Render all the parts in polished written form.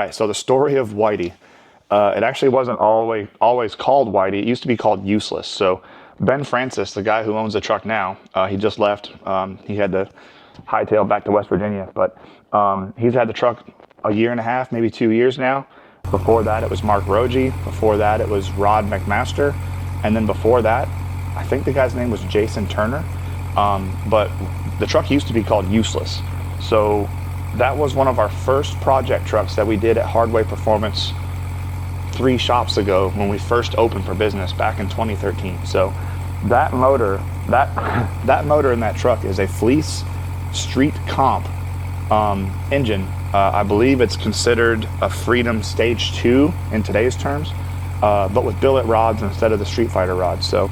right, so the story of Whitey. It actually wasn't always called Whitey. It used to be called Useless. So Ben Francis, the guy who owns the truck now, he just left. He had to hightail back to West Virginia, but he's had the truck a year and a half, maybe 2 years now. Before that, it was Mark Rogie. Before that, it was Rod McMaster. And then before that, I think the guy's name was Jason Turner. But the truck used to be called Useless. So that was one of our first project trucks that we did at Hardway Performance 3 shops ago when we first opened for business back in 2013. So that motor, that motor in that truck is a Fleece Street Comp engine. I believe it's considered a Freedom Stage 2 in today's terms, but with billet rods instead of the Street Fighter rods. So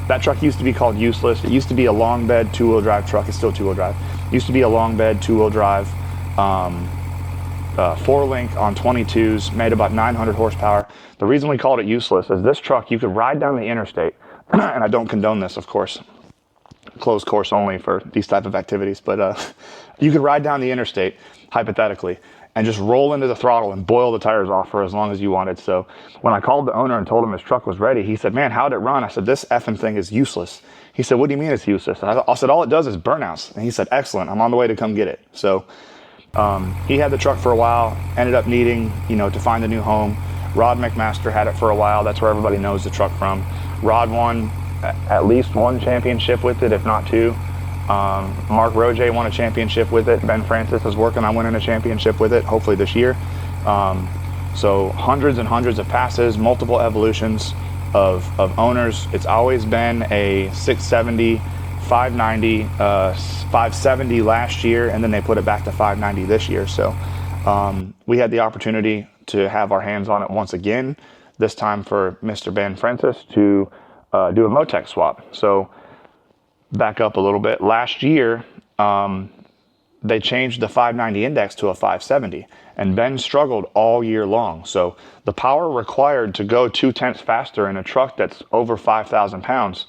that truck used to be called Useless. It used to be a long bed 2-wheel drive truck. It's still 2-wheel drive. It used to be a long bed 2-wheel drive. 4-link on 22s, made about 900 horsepower. The reason we called it Useless is this truck, you could ride down the interstate, and I don't condone this, of course, closed course only for these type of activities, but you could ride down the interstate, hypothetically, and just roll into the throttle and boil the tires off for as long as you wanted. So when I called the owner and told him his truck was ready, he said, man, how'd it run? I said, this effing thing is useless. He said, what do you mean it's useless? And I said, all it does is burnouts. And he said, excellent, I'm on the way to come get it. So he had the truck for a while, ended up needing, to find a new home. Rod McMaster had it for a while. That's where everybody knows the truck from. Rod won at least 1 championship with it, if not 2. Mark Rogie won a championship with it. Ben Francis is working on winning a championship with it, hopefully this year. So hundreds and hundreds of passes, multiple evolutions of owners. It's always been a 670, 590, 570 last year, and then they put it back to 590 this year. So we had the opportunity to have our hands on it once again, this time for Mr. Ben Francis to do a MoTeC swap. So back up a little bit. Last year, they changed the 590 index to a 570, and Ben struggled all year long. So the power required to go 0.2 faster in a truck that's over 5,000 pounds,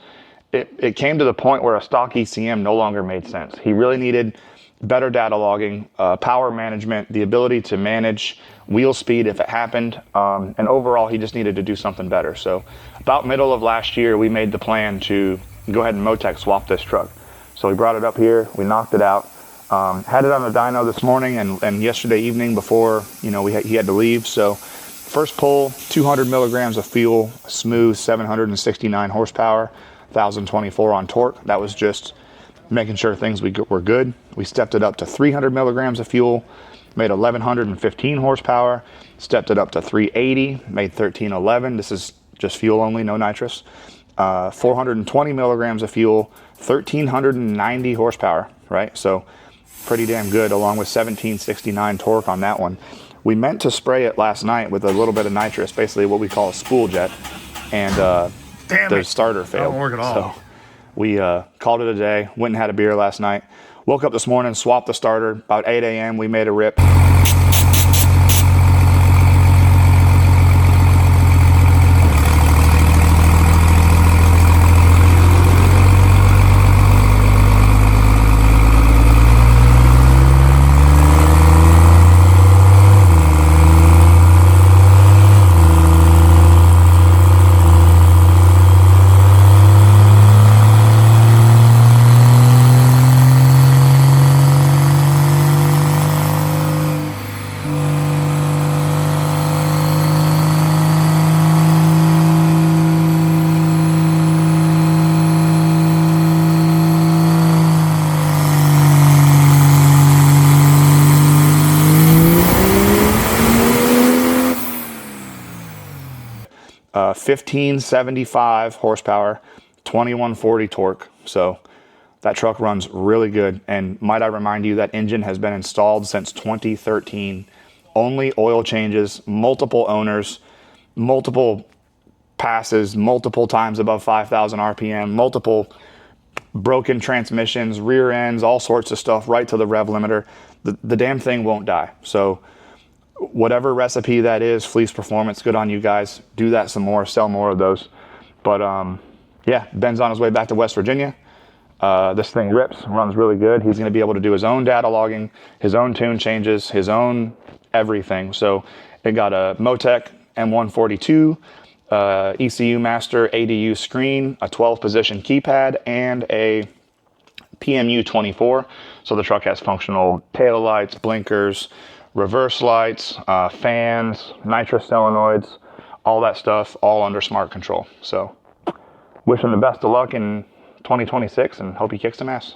it came to the point where a stock ECM no longer made sense. He really needed better data logging, power management, the ability to manage wheel speed if it happened, and overall he just needed to do something better. So about middle of last year, we made the plan to go ahead and MoTeC swap this truck. So we brought it up here, we knocked it out, had it on the dyno this morning and yesterday evening before he had to leave. So first pull, 200 milligrams of fuel, smooth 769 horsepower, 1,024 on torque. That was just making sure things were good. We stepped it up to 300 milligrams of fuel, made 1,115 horsepower, stepped it up to 380, made 1,311. This is just fuel only, no nitrous. 420 milligrams of fuel, 1,390 horsepower, right? So pretty damn good, along with 1,769 torque on that one. We meant to spray it last night with a little bit of nitrous, basically what we call a spool jet, and the starter failed. Don't work at all. So we called it a day, went and had a beer last night, woke up this morning, swapped the starter. About 8 a.m. we made a rip. 1575 horsepower, 2140 torque. So that truck runs really good. And might I remind you, that engine has been installed since 2013. Only oil changes, multiple owners, multiple passes, multiple times above 5,000 RPM, multiple broken transmissions, rear ends, all sorts of stuff right to the rev limiter. The damn thing won't die. So whatever recipe that is, Fleece Performance, good on you guys. Do that some more, sell more of those. But yeah, Ben's on his way back to West Virginia. This thing rips, runs really good. He's going to be able to do his own data logging, his own tune changes, his own everything. So it got a MoTeC M142, ECU master ADU screen, a 12 position keypad, and a PMU 24. So the truck has functional tail lights, blinkers, reverse lights, fans, nitrous solenoids, all that stuff, all under smart control. So wish him the best of luck in 2026 and hope he kicks some ass.